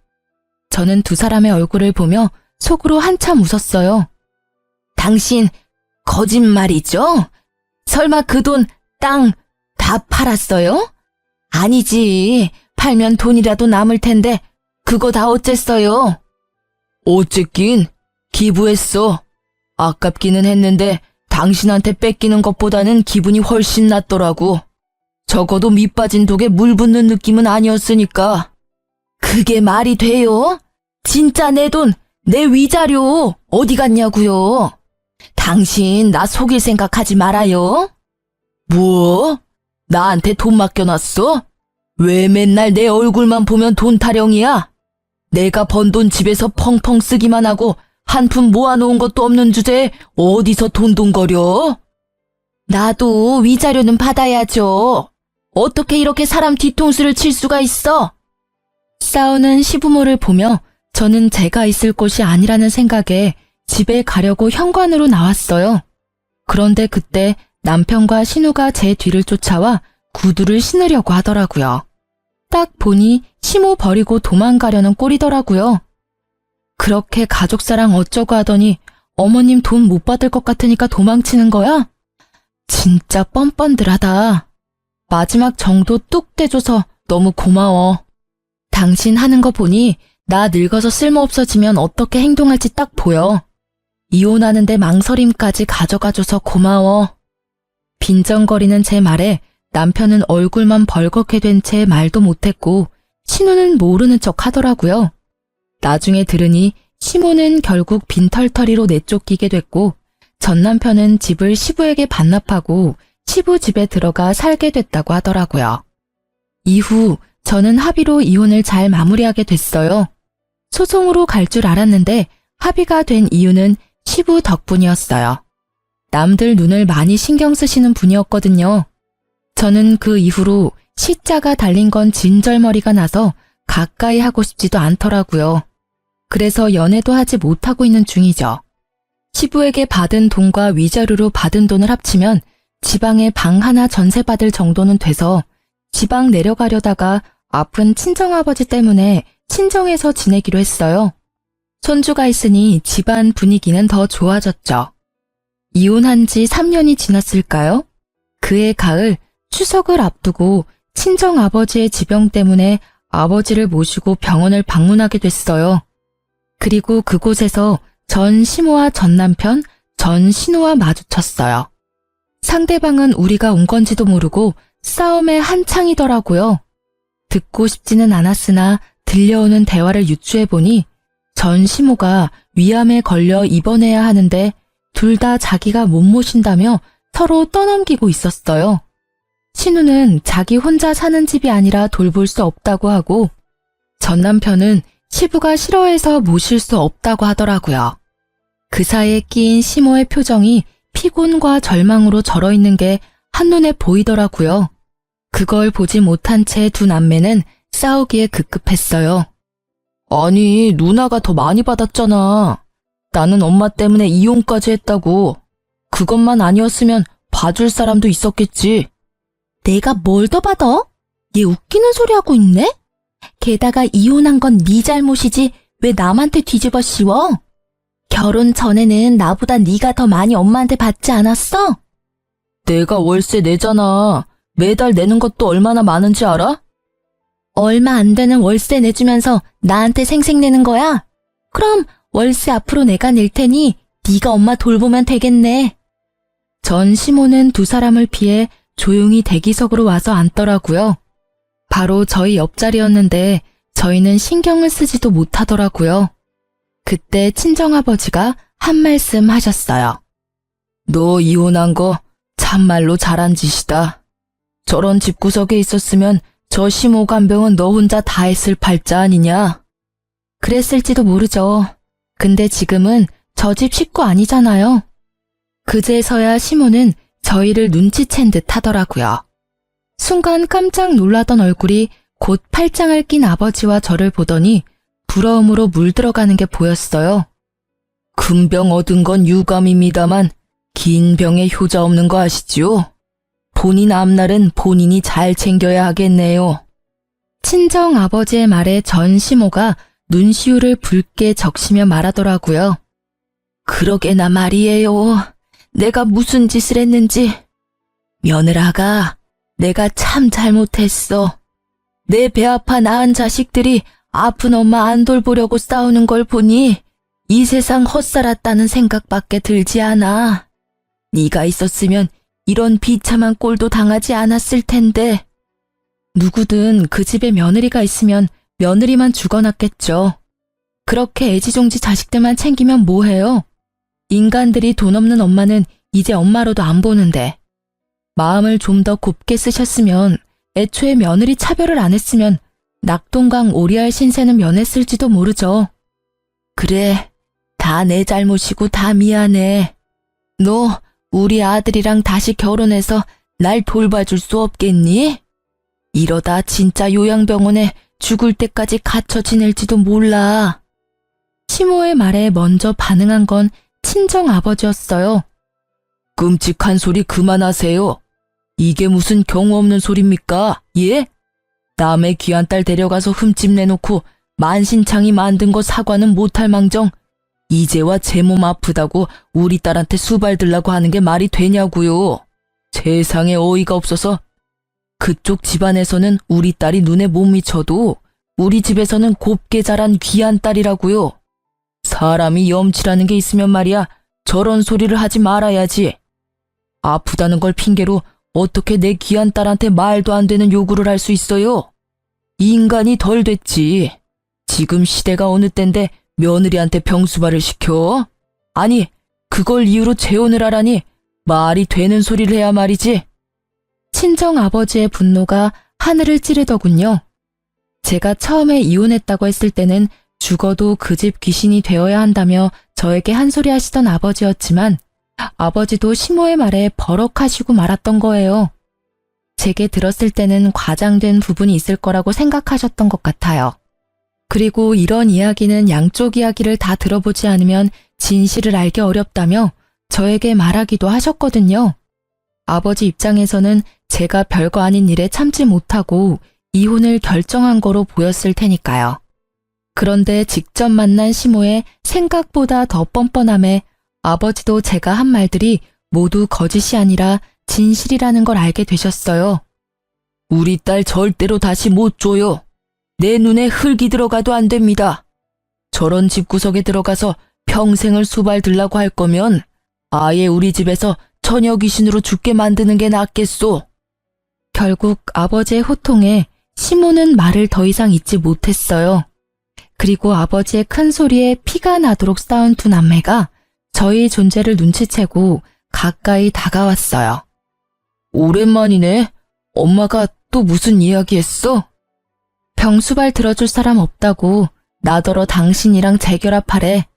Speaker 1: 저는 두 사람의 얼굴을 보며 속으로 한참 웃었어요. 당신 거짓말이죠? 설마 그 돈 땅 다 팔았어요? 아니지. 팔면 돈이라도 남을 텐데 그거 다 어쨌어요? 어쨌긴 기부했어. 아깝기는 했는데 당신한테 뺏기는 것보다는 기분이 훨씬 낫더라고. 적어도 밑 빠진 독에 물 붓는 느낌은 아니었으니까. 그게 말이 돼요? 진짜 내 돈, 내 위자료 어디 갔냐고요? 당신 나 속일 생각하지 말아요. 뭐? 나한테 돈 맡겨놨어? 왜 맨날 내 얼굴만 보면 돈 타령이야? 내가 번 돈 집에서 펑펑 쓰기만 하고 한 푼 모아놓은 것도 없는 주제에 어디서 돈돈거려? 나도 위자료는 받아야죠. 어떻게 이렇게 사람 뒤통수를 칠 수가 있어? 싸우는 시부모를 보며 저는 제가 있을 곳이 아니라는 생각에 집에 가려고 현관으로 나왔어요. 그런데 그때 남편과 신우가 제 뒤를 쫓아와 구두를 신으려고 하더라고요. 딱 보니 시모 버리고 도망가려는 꼴이더라고요. 그렇게 가족사랑 어쩌고 하더니 어머님 돈 못 받을 것 같으니까 도망치는 거야? 진짜 뻔뻔들하다. 마지막 정도 뚝 떼줘서 너무 고마워. 당신 하는 거 보니 나 늙어서 쓸모없어지면 어떻게 행동할지 딱 보여. 이혼하는데 망설임까지 가져가줘서 고마워. 빈정거리는 제 말에 남편은 얼굴만 벌겋게 된 채 말도 못했고 신우는 모르는 척 하더라고요. 나중에 들으니 시모는 결국 빈털터리로 내쫓기게 됐고 전 남편은 집을 시부에게 반납하고 시부 집에 들어가 살게 됐다고 하더라고요. 이후 저는 합의로 이혼을 잘 마무리하게 됐어요. 소송으로 갈 줄 알았는데 합의가 된 이유는 시부 덕분이었어요. 남들 눈을 많이 신경 쓰시는 분이었거든요. 저는 그 이후로 시자가 달린 건 진절머리가 나서 가까이 하고 싶지도 않더라고요. 그래서 연애도 하지 못하고 있는 중이죠. 시부에게 받은 돈과 위자료로 받은 돈을 합치면 지방에 방 하나 전세받을 정도는 돼서 지방 내려가려다가 아픈 친정아버지 때문에 친정에서 지내기로 했어요. 손주가 있으니 집안 분위기는 더 좋아졌죠. 이혼한 지 3년이 지났을까요? 그해 가을 추석을 앞두고 친정아버지의 지병 때문에 아버지를 모시고 병원을 방문하게 됐어요. 그리고 그곳에서 전 시모와 전 남편, 전 신우와 마주쳤어요. 상대방은 우리가 온 건지도 모르고 싸움의 한창이더라고요. 듣고 싶지는 않았으나 들려오는 대화를 유추해보니 전 시모가 위암에 걸려 입원해야 하는데 둘 다 자기가 못 모신다며 서로 떠넘기고 있었어요. 신우는 자기 혼자 사는 집이 아니라 돌볼 수 없다고 하고 전 남편은 시부가 싫어해서 모실 수 없다고 하더라고요. 그 사이에 끼인 시모의 표정이 피곤과 절망으로 절어있는 게 한눈에 보이더라고요. 그걸 보지 못한 채 두 남매는 싸우기에 급급했어요. 아니, 누나가 더 많이 받았잖아. 나는 엄마 때문에 이혼까지 했다고. 그것만 아니었으면 봐줄 사람도 있었겠지. 내가 뭘 더 받아? 얘 웃기는 소리 하고 있네? 게다가 이혼한 건 네 잘못이지 왜 남한테 뒤집어 씌워? 결혼 전에는 나보다 네가 더 많이 엄마한테 받지 않았어? 내가 월세 내잖아. 매달 내는 것도 얼마나 많은지 알아? 얼마 안 되는 월세 내주면서 나한테 생색내는 거야? 그럼 월세 앞으로 내가 낼 테니 네가 엄마 돌보면 되겠네. 전 시모는 두 사람을 피해 조용히 대기석으로 와서 앉더라고요. 바로 저희 옆자리였는데 저희는 신경을 쓰지도 못하더라고요. 그때 친정아버지가 한 말씀 하셨어요. 너 이혼한 거 참말로 잘한 짓이다. 저런 집구석에 있었으면 저 시모 간병은 너 혼자 다 했을 팔자 아니냐? 그랬을지도 모르죠. 근데 지금은 저 집 식구 아니잖아요. 그제서야 시모는 저희를 눈치챈 듯 하더라고요. 순간 깜짝 놀라던 얼굴이 곧 팔짱을 낀 아버지와 저를 보더니 부러움으로 물들어가는 게 보였어요. 큰 병 얻은 건 유감입니다만 긴 병에 효자 없는 거 아시지요? 본인 앞날은 본인이 잘 챙겨야 하겠네요. 친정 아버지의 말에 전 시모가 눈시울을 붉게 적시며 말하더라고요. 그러게나 말이에요. 내가 무슨 짓을 했는지. 며느라가 내가 참 잘못했어. 내 배 아파 낳은 자식들이 아픈 엄마 안 돌보려고 싸우는 걸 보니 이 세상 헛살았다는 생각밖에 들지 않아. 네가 있었으면 이런 비참한 꼴도 당하지 않았을 텐데. 누구든 그 집에 며느리가 있으면 며느리만 죽어났겠죠. 그렇게 애지중지 자식들만 챙기면 뭐해요? 인간들이 돈 없는 엄마는 이제 엄마로도 안 보는데. 마음을 좀 더 곱게 쓰셨으면 애초에 며느리 차별을 안 했으면 낙동강 오리알 신세는 면했을지도 모르죠. 그래, 다 내 잘못이고 다 미안해. 너 우리 아들이랑 다시 결혼해서 날 돌봐줄 수 없겠니? 이러다 진짜 요양병원에 죽을 때까지 갇혀 지낼지도 몰라. 시모의 말에 먼저 반응한 건 친정 아버지였어요. 끔찍한 소리 그만하세요. 이게 무슨 경우 없는 소리입니까? 예? 남의 귀한 딸 데려가서 흠집 내놓고 만신창이 만든 거 사과는 못할 망정 이제와 제 몸 아프다고 우리 딸한테 수발 들라고 하는 게 말이 되냐고요. 세상에 어이가 없어서. 그쪽 집안에서는 우리 딸이 눈에 못 미쳐도 우리 집에서는 곱게 자란 귀한 딸이라고요. 사람이 염치라는 게 있으면 말이야 저런 소리를 하지 말아야지. 아프다는 걸 핑계로 어떻게 내 귀한 딸한테 말도 안 되는 요구를 할 수 있어요? 인간이 덜 됐지. 지금 시대가 어느 때인데 며느리한테 병수발을 시켜? 아니, 그걸 이유로 재혼을 하라니 말이 되는 소리를 해야 말이지. 친정 아버지의 분노가 하늘을 찌르더군요. 제가 처음에 이혼했다고 했을 때는 죽어도 그 집 귀신이 되어야 한다며 저에게 한 소리 하시던 아버지였지만 아버지도 시모의 말에 버럭하시고 말았던 거예요. 제게 들었을 때는 과장된 부분이 있을 거라고 생각하셨던 것 같아요. 그리고 이런 이야기는 양쪽 이야기를 다 들어보지 않으면 진실을 알기 어렵다며 저에게 말하기도 하셨거든요. 아버지 입장에서는 제가 별거 아닌 일에 참지 못하고 이혼을 결정한 거로 보였을 테니까요. 그런데 직접 만난 시모의 생각보다 더 뻔뻔함에 아버지도 제가 한 말들이 모두 거짓이 아니라 진실이라는 걸 알게 되셨어요. 우리 딸 절대로 다시 못 줘요. 내 눈에 흙이 들어가도 안 됩니다. 저런 집구석에 들어가서 평생을 수발 들라고 할 거면 아예 우리 집에서 처녀 귀신으로 죽게 만드는 게 낫겠소. 결국 아버지의 호통에 시모는 말을 더 이상 잇지 못했어요. 그리고 아버지의 큰 소리에 피가 나도록 싸운 두 남매가 저희 존재를 눈치채고 가까이 다가왔어요. 오랜만이네. 엄마가 또 무슨 이야기 했어? 병수발 들어줄 사람 없다고 나더러 당신이랑 재결합하래.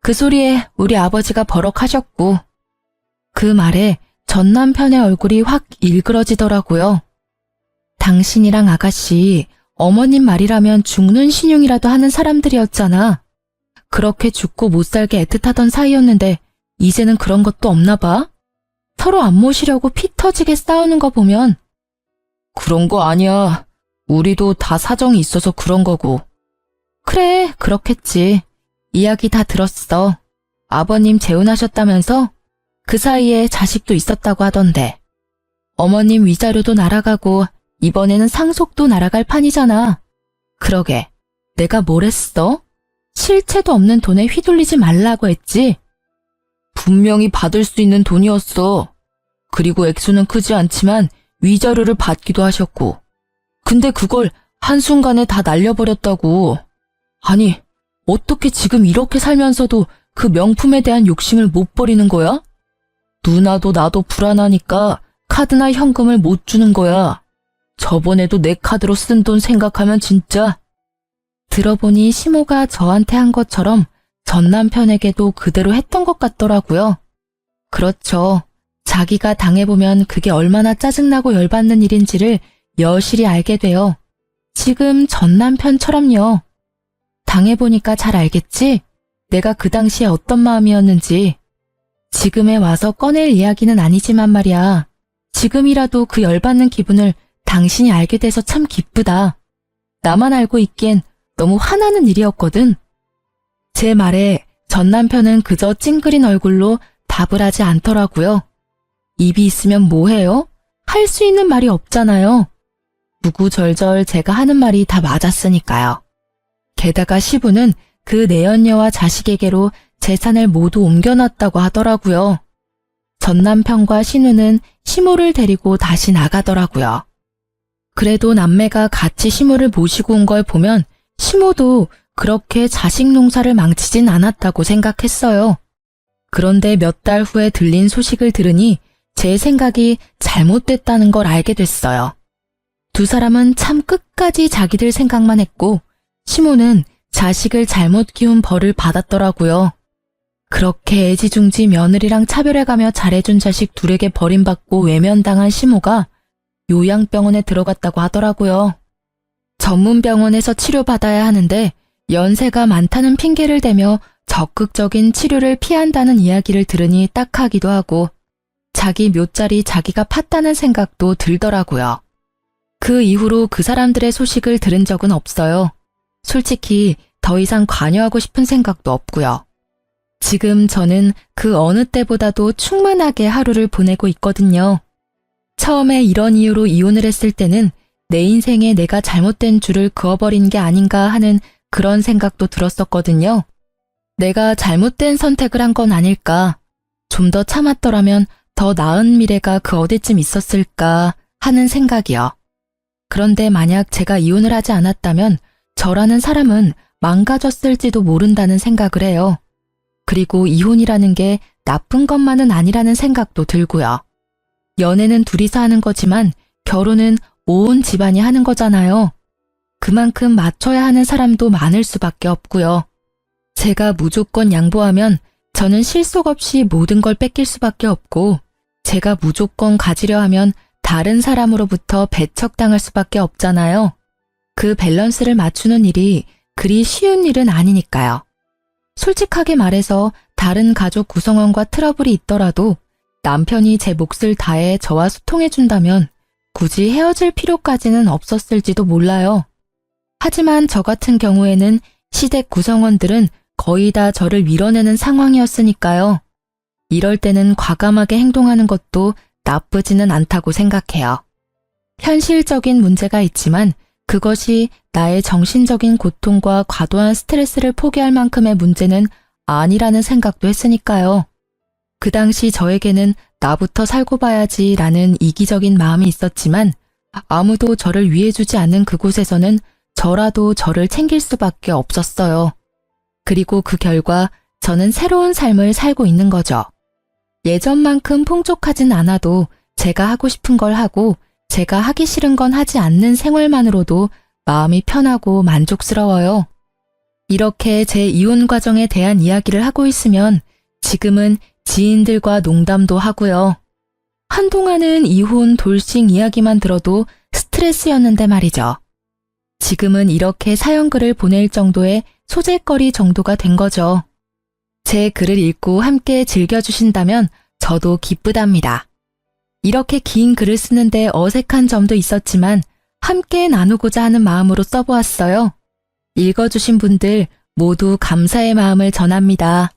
Speaker 1: 그 소리에 우리 아버지가 버럭하셨고 그 말에 전 남편의 얼굴이 확 일그러지더라고요. 당신이랑 아가씨 어머님 말이라면 죽는 신용이라도 하는 사람들이었잖아. 그렇게 죽고 못 살게 애틋하던 사이였는데 이제는 그런 것도 없나 봐. 서로 안 모시려고 피 터지게 싸우는 거 보면. 그런 거 아니야. 우리도 다 사정이 있어서 그런 거고. 그래, 그렇겠지. 이야기 다 들었어. 아버님 재혼하셨다면서? 그 사이에 자식도 있었다고 하던데. 어머님 위자료도 날아가고 이번에는 상속도 날아갈 판이잖아. 그러게, 내가 뭘 했어? 실체도 없는 돈에 휘둘리지 말라고 했지? 분명히 받을 수 있는 돈이었어. 그리고 액수는 크지 않지만 위자료를 받기도 하셨고. 근데 그걸 한순간에 다 날려버렸다고. 아니, 어떻게 지금 이렇게 살면서도 그 명품에 대한 욕심을 못 버리는 거야? 누나도 나도 불안하니까 카드나 현금을 못 주는 거야. 저번에도 내 카드로 쓴 돈 생각하면 진짜. 들어보니 시모가 저한테 한 것처럼 전 남편에게도 그대로 했던 것 같더라고요. 그렇죠. 자기가 당해보면 그게 얼마나 짜증나고 열받는 일인지를 여실히 알게 돼요. 지금 전 남편처럼요. 당해보니까 잘 알겠지? 내가 그 당시에 어떤 마음이었는지. 지금에 와서 꺼낼 이야기는 아니지만 말이야. 지금이라도 그 열받는 기분을 당신이 알게 돼서 참 기쁘다. 나만 알고 있기엔 너무 화나는 일이었거든. 제 말에 전 남편은 그저 찡그린 얼굴로 답을 하지 않더라고요. 입이 있으면 뭐해요? 할 수 있는 말이 없잖아요. 구구절절 제가 하는 말이 다 맞았으니까요. 게다가 시부는 그 내연녀와 자식에게로 재산을 모두 옮겨놨다고 하더라고요. 전 남편과 신우는 시모를 데리고 다시 나가더라고요. 그래도 남매가 같이 시모를 모시고 온 걸 보면 시모도 그렇게 자식 농사를 망치진 않았다고 생각했어요. 그런데 몇 달 후에 들린 소식을 들으니 제 생각이 잘못됐다는 걸 알게 됐어요. 두 사람은 참 끝까지 자기들 생각만 했고 시모는 자식을 잘못 키운 벌을 받았더라고요. 그렇게 애지중지 며느리랑 차별해가며 잘해준 자식 둘에게 버림받고 외면당한 시모가 요양병원에 들어갔다고 하더라고요. 전문병원에서 치료받아야 하는데 연세가 많다는 핑계를 대며 적극적인 치료를 피한다는 이야기를 들으니 딱하기도 하고 자기 묘자리 자기가 팠다는 생각도 들더라고요. 그 이후로 그 사람들의 소식을 들은 적은 없어요. 솔직히 더 이상 관여하고 싶은 생각도 없고요. 지금 저는 그 어느 때보다도 충만하게 하루를 보내고 있거든요. 처음에 이런 이유로 이혼을 했을 때는 내 인생에 내가 잘못된 줄을 그어버린 게 아닌가 하는 그런 생각도 들었었거든요. 내가 잘못된 선택을 한 건 아닐까, 좀 더 참았더라면 더 나은 미래가 그 어디쯤 있었을까 하는 생각이요. 그런데 만약 제가 이혼을 하지 않았다면 저라는 사람은 망가졌을지도 모른다는 생각을 해요. 그리고 이혼이라는 게 나쁜 것만은 아니라는 생각도 들고요. 연애는 둘이서 하는 거지만 결혼은 온 집안이 하는 거잖아요. 그만큼 맞춰야 하는 사람도 많을 수밖에 없고요. 제가 무조건 양보하면 저는 실속 없이 모든 걸 뺏길 수밖에 없고, 제가 무조건 가지려 하면 다른 사람으로부터 배척당할 수밖에 없잖아요. 그 밸런스를 맞추는 일이 그리 쉬운 일은 아니니까요. 솔직하게 말해서 다른 가족 구성원과 트러블이 있더라도 남편이 제 몫을 다해 저와 소통해준다면 굳이 헤어질 필요까지는 없었을지도 몰라요. 하지만 저 같은 경우에는 시댁 구성원들은 거의 다 저를 밀어내는 상황이었으니까요. 이럴 때는 과감하게 행동하는 것도 나쁘지는 않다고 생각해요. 현실적인 문제가 있지만 그것이 나의 정신적인 고통과 과도한 스트레스를 포기할 만큼의 문제는 아니라는 생각도 했으니까요. 그 당시 저에게는 나부터 살고 봐야지라는 이기적인 마음이 있었지만 아무도 저를 위해주지 않는 그곳에서는 저라도 저를 챙길 수밖에 없었어요. 그리고 그 결과 저는 새로운 삶을 살고 있는 거죠. 예전만큼 풍족하진 않아도 제가 하고 싶은 걸 하고 제가 하기 싫은 건 하지 않는 생활만으로도 마음이 편하고 만족스러워요. 이렇게 제 이혼 과정에 대한 이야기를 하고 있으면 지금은 지인들과 농담도 하고요. 한동안은 이혼, 돌싱 이야기만 들어도 스트레스였는데 말이죠. 지금은 이렇게 사연글을 보낼 정도의 소재거리 정도가 된 거죠. 제 글을 읽고 함께 즐겨주신다면 저도 기쁘답니다. 이렇게 긴 글을 쓰는데 어색한 점도 있었지만 함께 나누고자 하는 마음으로 써보았어요. 읽어주신 분들 모두 감사의 마음을 전합니다.